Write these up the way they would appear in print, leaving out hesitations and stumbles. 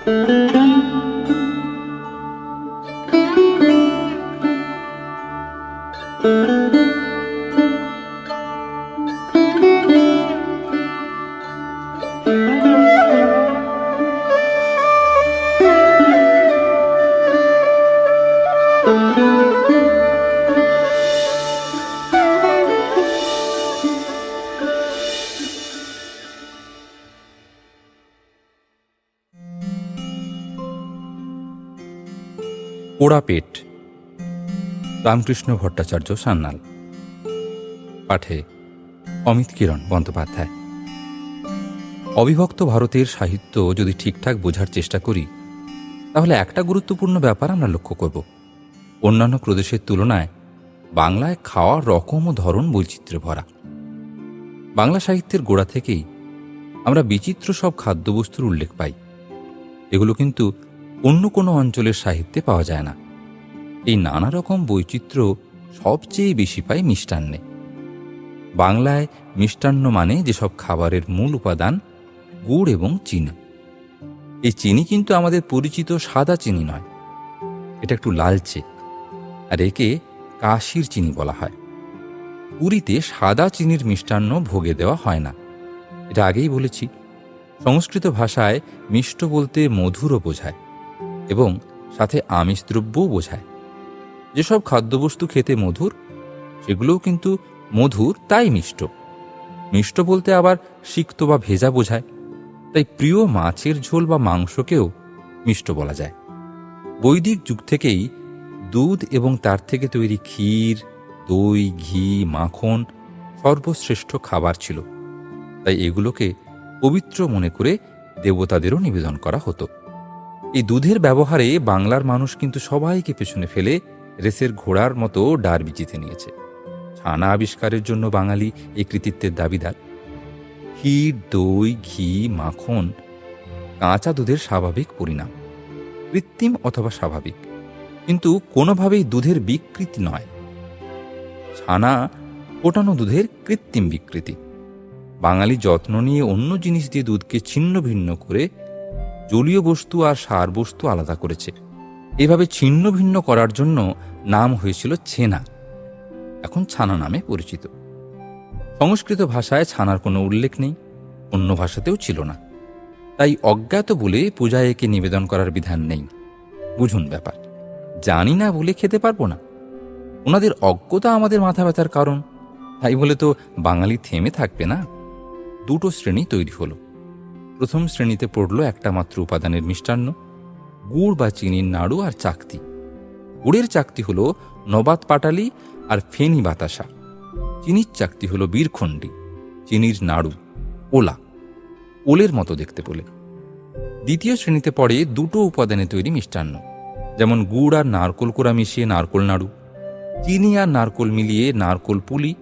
পোড়া পেট, রামকৃষ্ণ ভট্টাচার্য সান্যাল। পাঠে অমিত কিরণ বন্দ্যোপাধ্যায়। অবিভক্ত ভারতের সাহিত্য যদি ঠিকঠাক বোঝার চেষ্টা করি, তাহলে একটা গুরুত্বপূর্ণ ব্যাপার আমরা লক্ষ্য করব। অন্যান্য প্রদেশের তুলনায় বাংলায় খাওয়ার রকম ও ধরন বৈচিত্র্যে ভরা। বাংলা সাহিত্যের গোড়া থেকেই আমরা বিচিত্র সব খাদ্যবস্তুর উল্লেখ পাই। এগুলো কিন্তু অন্য কোনো অঞ্চলের সাহিত্যে পাওয়া যায় না। এই নানা রকম বৈচিত্র্য সবচেয়ে বেশি পাই মিষ্টান্নে। বাংলায় মিষ্টান্ন মানে যেসব খাবারের মূল উপাদান গুড় এবং চিনি। এই চিনি কিন্তু আমাদের পরিচিত সাদা চিনি নয়, এটা একটু লালচে, আর একে কাশির চিনি বলা হয়। পুরীতে সাদা চিনির মিষ্টান্ন ভোগে দেওয়া হয় না, এটা আগেই বলেছি। সংস্কৃত ভাষায় মিষ্ট বলতে মধুরও বোঝায় এবং সাথে আমিষ দ্রব্যও বোঝায়। যেসব খাদ্যবস্তু খেতে মধুর, সেগুলোও কিন্তু মধুর, তাই মিষ্ট। মিষ্ট বলতে আবার সিক্ত বা ভেজা বোঝায়, তাই প্রিয় মাছের ঝোল বা মাংসকেও মিষ্ট বলা যায়। বৈদিক যুগ থেকেই দুধ এবং তার থেকে তৈরি ক্ষীর, দই, ঘি, মাখন সর্বশ্রেষ্ঠ খাবার ছিল, তাই এগুলোকে পবিত্র মনে করে দেবতাদেরও নিবেদন করা হতো। এই দুধের ব্যবহারে বাংলার মানুষ কিন্তু সবাইকে পেছনে ফেলে রেসের ঘোড়ার মতো ডার্বি জিতে নিয়েছে। ছানা আবিষ্কারের জন্য বাঙালি এই কৃতিত্বের দাবিদার। ক্ষীর, দই, ঘি, মাখন কাঁচা দুধের স্বাভাবিক পরিণাম, কৃত্রিম অথবা স্বাভাবিক, কিন্তু কোনোভাবেই দুধের বিকৃতি নয়। ছানা ফোটানো দুধের কৃত্রিম বিকৃতি। বাঙালি যত্ন নিয়ে অন্য জিনিস দিয়ে দুধকে ছিন্ন ভিন্ন করে জলীয় বস্তু আর সার বস্তু আলাদা করেছে। এভাবে ছিন্ন ভিন্ন করার জন্য নাম হয়েছিল ছেনা, এখন ছানা নামে পরিচিত। সংস্কৃত ভাষায় ছানার কোনো উল্লেখ নেই, অন্য ভাষাতেও ছিল না, তাই অজ্ঞাত বলে পূজায় একে নিবেদন করার বিধান নেই। বুঝুন ব্যাপার, জানি না বলে খেতে পারবো না। ওনাদের অজ্ঞতা আমাদের মাথা ব্যথার কারণ, তাই বলে তো বাঙালি থেমে থাকবে না। দুটো শ্রেণী তৈরি হলো। প্রথম শ্রেণীতে পড়ল একটা মাত্র উপাদানের মিষ্টান্ন, গুড় বা চিনির নাড়ু আর চাকতি। গুড়ের চাকতি হল নবাত পাটালি আর ফেনি বাতাসা। চিনির চাকতি হল বীরখণ্ডী, চিনির নাড়ু ওলা, ওলের মতো দেখতে বলে। দ্বিতীয় শ্রেণীতে পড়ে দুটো উপাদানে তৈরি মিষ্টান্ন, যেমন গুড় আর নারকোল কোড়া মিশিয়ে নারকোল নাড়ু, চিনি আর নারকোল মিলিয়ে নারকোল পুলি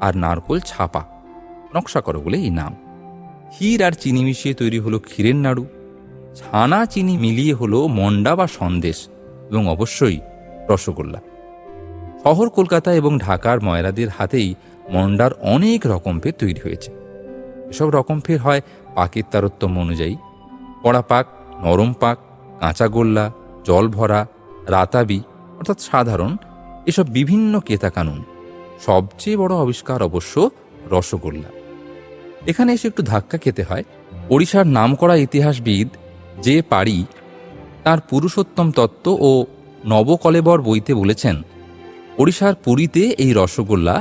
আর নারকোল ছাপা, নকশা করো বলে এই নাম। ক্ষীর আর চিনি মিশিয়ে তৈরি হলো ক্ষীরের নাড়ু, ছানা চিনি মিলিয়ে হলো মন্ডা বা সন্দেশ, এবং অবশ্যই রসগোল্লা। শহর কলকাতা এবং ঢাকার ময়রাদের হাতেই মন্ডার অনেক রকমফের তৈরি হয়েছে। এসব রকমফের হয় পাকের তারতম্য অনুযায়ী, কড়া পাক, নরম পাক, কাঁচা গোল্লা, জল ভরা, রাতাবি অর্থাৎ সাধারণ, এসব বিভিন্ন কেতা কানুন। সবচেয়ে বড় আবিষ্কার অবশ্য রসগোল্লা। এখানে এসে একটু ধাক্কা খেতে হয়। ওড়িশার নামকরা ইতিহাসবিদ যে পাড়ি তাঁর পুরুষোত্তম তত্ত্ব ও নবকলেবর বইতে বলেছেন, ওড়িশার পুরীতে এই রসগোল্লা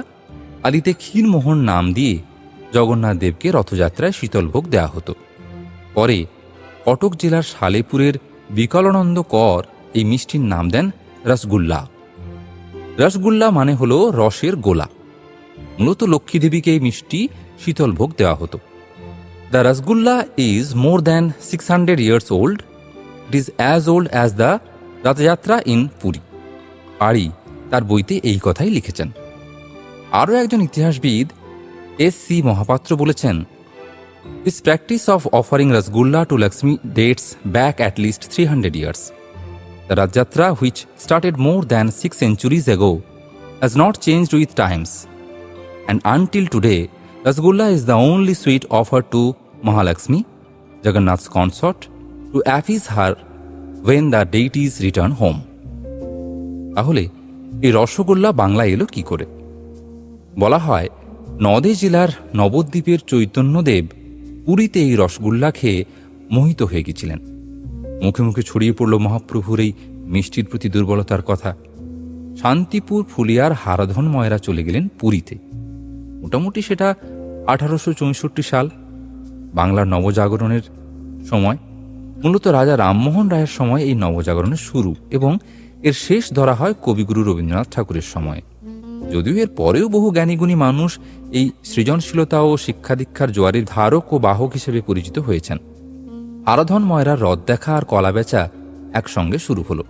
আদিতে ক্ষীরমোহন নাম দিয়ে জগন্নাথ দেবকে রথযাত্রায় শীতলভোগ দেওয়া হতো। পরে কটক জেলার সালেপুরের বিকলানন্দ কর এই মিষ্টির নাম দেন রসগুল্লা। রসগুল্লা মানে হলো রসের গোলা। মূলত লক্ষ্মী দেবীকে এই মিষ্টি শীতলভোগ দেওয়া হতো। The rasgulla is more than 600 years old. It is as old as the Rath Yatra in Puri. পাড়ি তার বইতে এই কথাই লিখেছেন। আরও একজন ইতিহাসবিদ S.C. মহাপাত্র বলেছেন, This practice of offering Rasgulla to Lakshmi dates back at least 300 years. The Rathayatra, which started more than 6 centuries ago, has not changed with times. And until today, Rasgulla is the only sweet offered to Mahalakshmi, Jagannath's consort, to appease her when the deities return home. তাহলে এই রসগোল্লা বাংলা এলো কি করে? বলা হয় নদে জেলার নবদ্বীপের চৈতন্যদেব পুরীতে এই রসগোল্লা খেয়ে মোহিত হয়ে গেছিলেন। মুখে মুখে ছড়িয়ে পড়ল মহাপ্রভুর এই মিষ্টির প্রতি দুর্বলতার কথা। শান্তিপুর ফুলিয়ার হারাধন ময়রা চলে গেলেন পুরীতে। মোটামুটি সেটা 1864 সাল, বাংলার নবজাগরণের সময়। মূলত রাজা রামমোহন রায়ের সময় এই নবজাগরণের শুরু, এবং এর শেষ ধরা হয় কবিগুরু রবীন্দ্রনাথ ঠাকুরের সময়ে। যদিও এর পরেও বহু জ্ঞানীগুণী মানুষ এই সৃজনশীলতা ও শিক্ষা দীক্ষার জোয়ারের ধারক ও বাহক হিসেবে পরিচিত হয়েছেন। আরাধন ময়রার রথ দেখা আর কলা বেচা একসঙ্গে শুরু হলো।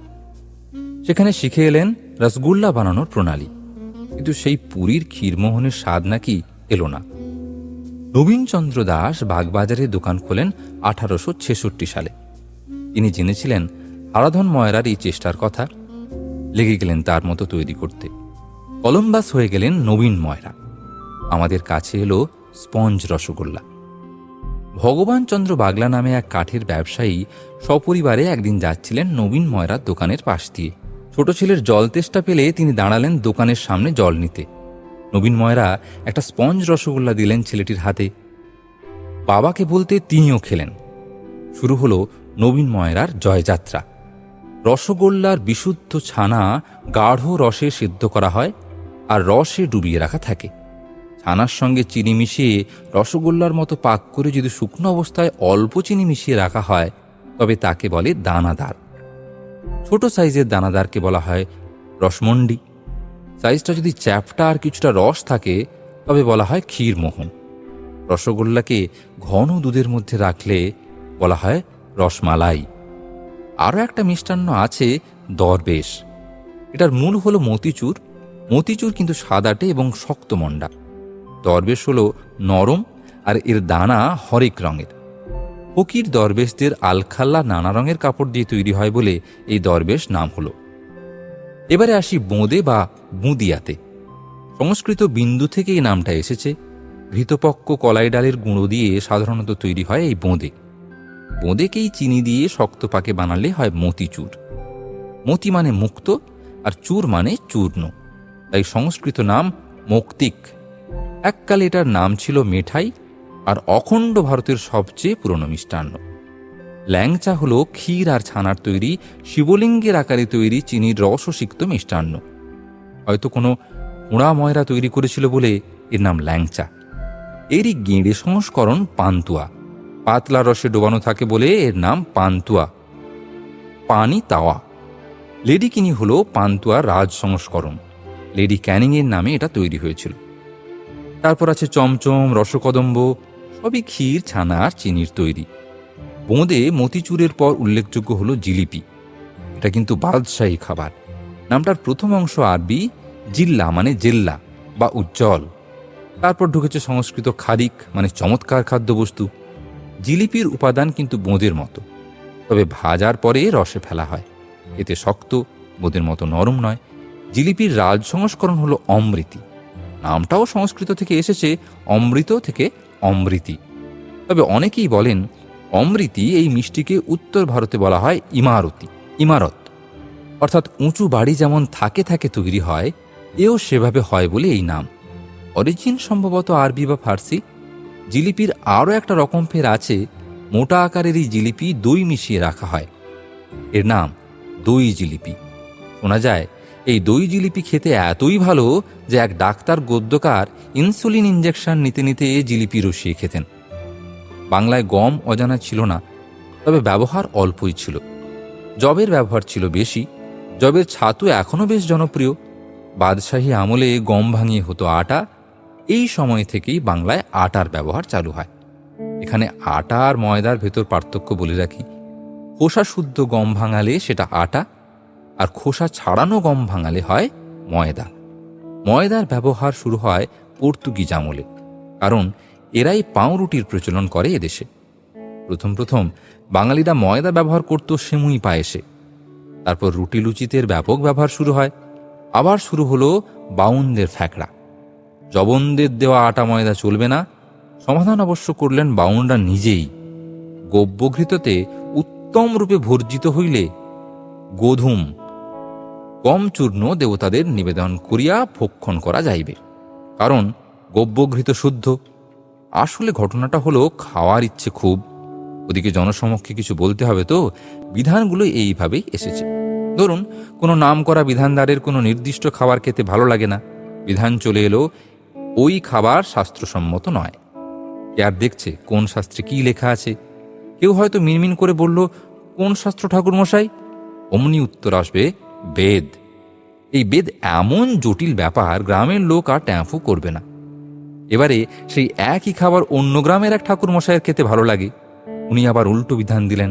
সেখানে শিখে এলেন রসগোল্লা বানানোর প্রণালী, কিন্তু সেই পুরীর ক্ষীরমোহনের স্বাদ নাকি এলো না। নবীনচন্দ্র দাস বাগবাজারে দোকান খোলেন 1866 সালে। তিনি জেনেছিলেন আরাধন ময়রার এই চেষ্টার কথা, লেগে গেলেন তার মতো তৈরি করতে। কলম্বাস হয়ে গেলেন নবীন ময়রা। আমাদের কাছে এলো স্পঞ্জ রসগোল্লা। ভগবানচন্দ্র বাগলা নামে এক কাঠের ব্যবসায়ী সপরিবারে একদিন যাচ্ছিলেন নবীন ময়রার দোকানের পাশ দিয়ে। ছোট ছেলের জল তেষ্টা পেলে তিনি দাঁড়ালেন দোকানের সামনে জল নিতে। নবীন ময়রা একটা স্পঞ্জ রসগোল্লা দিলেন ছেলেটির হাতে। বাবাকে বলতে তিনিও খেলেন। শুরু হলো নবীন ময়রার জয়যাত্রা। রসগোল্লার বিশুদ্ধ ছানা গাঢ় রসে সিদ্ধ করা হয় আর রসে ডুবিয়ে রাখা থাকে। ছানার সঙ্গে চিনি মিশিয়ে রসগোল্লার মতো পাক করে যদি শুকনো অবস্থায় অল্প চিনি মিশিয়ে রাখা হয় তবে তাকে বলে দানাদার। ছোট সাইজের দানাদারকে বলা হয় রসমন্ডি। সাইজটা যদি চ্যাপ্টা আর কিছুটা রস থাকে তবে বলা হয় ক্ষীরমোহন। রসগোল্লাকে ঘন দুধের মধ্যে রাখলে বলা হয় রসমালাই। আরও একটা মিষ্টান্ন আছে দরবেশ। এটার মূল হলো মতিচুর। মতিচুর কিন্তু সাদাটে এবং শক্ত মন্ডা। দরবেশ হলো নরম আর এর দানা হরেক রঙের। ফকির দরবেশদের আলখাল্লা নানা রঙের কাপড় দিয়ে তৈরি হয় বলে এই দরবেশ নাম হলো। এবারে আসি বোঁদে বা বুঁদিয়াতে। সংস্কৃত বিন্দু থেকে এই নামটা এসেছে। ঘৃতপক্ক কলাই ডালের গুঁড়ো দিয়ে সাধারণত তৈরি হয় এই বোঁদে। বোঁদেকেই চিনি দিয়ে শক্ত পাকে বানালে হয় মতিচুর। মতি মানে মুক্ত আর চুর মানে চূর্ণ, তাই সংস্কৃত নাম মৌক্তিক। এককালে এটার নাম ছিল মেঠাই আর অখণ্ড ভারতের সবচেয়ে পুরনো মিষ্টান্ন। ল্যাংচা হলো ক্ষীর আর ছানার তৈরি শিবলিঙ্গের আকারে তৈরি চিনির রসসিক্ত মিষ্টান্ন। হয়তো কোনো পোড়া ময়রা তৈরি করেছিল বলে এর নাম ল্যাংচা। এরই গেঁড়ে সংস্করণ পান্তুয়া। পাতলা রসে ডোবানো থাকে বলে এর নাম পান্তুয়া। পানি তাওয়া। লেডি কিনি হলো পান্তুয়ার রাজ সংস্করণ। লেডি ক্যানিংয়ের নামে এটা তৈরি হয়েছিল। তারপর আছে চমচম, রসকদম্ব, সবই ক্ষীর, ছানা আর চিনির তৈরি। বোঁদে মতিচুরের পর উল্লেখযোগ্য হলো জিলিপি। এটা কিন্তু বাদশাহী খাবার। নামটার প্রথম অংশ আরবি জিল্লা মানে জেল্লা বা উজ্জ্বল। তারপর ঢুকেছে সংস্কৃত খারিক মানে চমৎকার খাদ্যবস্তু। জিলিপির উপাদান কিন্তু বোঁদের মতো, তবে ভাজার পরে রসে ফেলা হয়। এতে শক্ত, বোঁদের মতো নরম নয়। জিলিপির রাজ সংস্করণ হলো অমৃতি। নামটাও সংস্কৃত থেকে এসেছে, অমৃত থেকে অমৃতি। তবে অনেকেই বলেন অমৃতি এই মিষ্টিকে উত্তর ভারতে বলা হয় ইমারত, অর্থাৎ উঁচু বাড়ি যেমন থাকে থাকে তৈরি হয়, এও সেভাবে হয় বলে এই নাম। অরিজিন সম্ভবত আরবি বা ফার্সি। জিলিপির আরও একটা রকম ফের আছে। মোটা আকারের এই জিলিপি দই মিশিয়ে রাখা হয়। এর নাম দই জিলিপি। শোনা যায় এই দই জিলিপি খেতে এতই ভালো যে এক ডাক্তার গদ্যকার ইনসুলিন ইঞ্জেকশন নিতে নিতে জিলিপি রসিয়ে খেতেন। বাংলায় গম অজানা ছিল না, তবে ব্যবহার অল্পই ছিল। যবের ব্যবহার ছিল বেশি। যবের ছাতু এখনও বেশ জনপ্রিয়। বাদশাহী আমলে গম ভাঙিয়ে হতো আটা। এই সময় থেকেই বাংলায় আটার ব্যবহার চালু হয়। এখানে আটা আর ময়দার ভেতর পার্থক্য বলে রাখি। খোসা শুদ্ধ গম ভাঙালে সেটা আটা, আর খোসা ছাড়ানো গম ভাঙালে হয় ময়দা। ময়দার ব্যবহার শুরু হয় পর্তুগিজ আমলে, কারণ এরাই পাউরুটির প্রচলন করে এদেশে। প্রথম বাঙালিরা ময়দা ব্যবহার করত সেমুই পায়েসে। তারপর রুটি লুচিতের ব্যাপক ব্যবহার শুরু হয়। আবার শুরু হলো বাউনদের ফ্যাকড়া। জবনদের দেওয়া আটা ময়দা চলবে না। সমাধান অবশ্য করলেন বাউনরা নিজেই। গব্যঘৃততে উত্তম রূপে ভর্জিত হইলে গোধূম কম চূর্ণ দেবতাদের নিবেদন করিয়া ভক্ষণ করা যাইবে, কারণ গব্যঘৃত শুদ্ধ। আসলে ঘটনাটা হলো খাওয়ার ইচ্ছে খুব, ওদিকে জনসমক্ষে কিছু বলতে হবে, তো বিধানগুলো এইভাবেই এসেছে। ধরুন, কোনো নাম করা বিধানদারের কোনো নির্দিষ্ট খাবার খেতে ভালো লাগে না, বিধান চলে এলো ওই খাবার শাস্ত্রসম্মত নয়। কে আর দেখছে কোন শাস্ত্রে কি লেখা আছে? কেউ হয়তো মিনমিন করে বলল, কোন শাস্ত্র ঠাকুরমশাই? অমনি উত্তর আসবে, বেদ। এই বেদ এমন জটিল ব্যাপার, গ্রামের লোক আর ট্যাঁফু করবে না। এবারে সেই একই খাবার অন্য গ্রামের এক ঠাকুরমশাইয়ের খেতে ভালো লাগে, উনি আবার উল্টো বিধান দিলেন।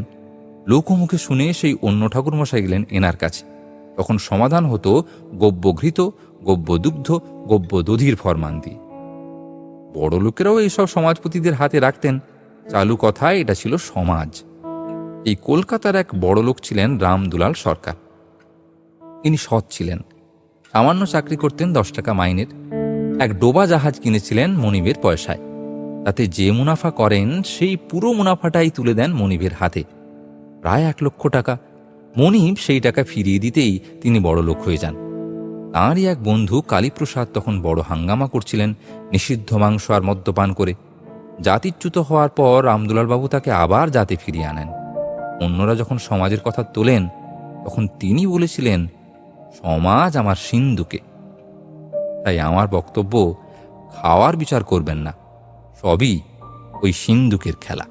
লোকমুখে শুনে সেই অন্য ঠাকুরমশাই গেলেন এনার কাছে। তখন সমাধান হতো গব্যঘৃত, গব্যদুগ্ধ, গব্যদধির ফরমান দিয়ে। বড় লোকেরাও এইসব সমাজপতিদের হাতে রাখতেন। চালু কথায় এটা ছিল সমাজ। এই কলকাতার এক বড় লোক ছিলেন রামদুলাল সরকার। তিনি সৎ ছিলেন, সামান্য চাকরি করতেন 10 টাকা মাইনের। এক ডোবা জাহাজ কিনেছিলেন মনিবের পয়সায়। তাতে যে মুনাফা করেন সেই পুরো মুনাফাটাই তুলে দেন মনিবের হাতে, প্রায় 1 লক্ষ টাকা। মনিব সেই টাকা ফিরিয়ে দিতেই তিনি বড় লোক হয়ে যান। তাঁরই এক বন্ধু কালীপ্রসাদ তখন বড় হাঙ্গামা করছিলেন নিষিদ্ধ মাংস আর মদ্যপান করে। জাতিচ্যুত হওয়ার পর রামদুলালবাবু তাকে আবার জাতে ফিরিয়ে আনেন। অন্যরা যখন সমাজের কথা তোলেন, তখন তিনি বলেছিলেন, সমাজ আমার সিন্ধুকে। তাই আমার বক্তব্য, খাওয়ার বিচার করবেন না, সবই ওই সিন্ধুকের খেলা।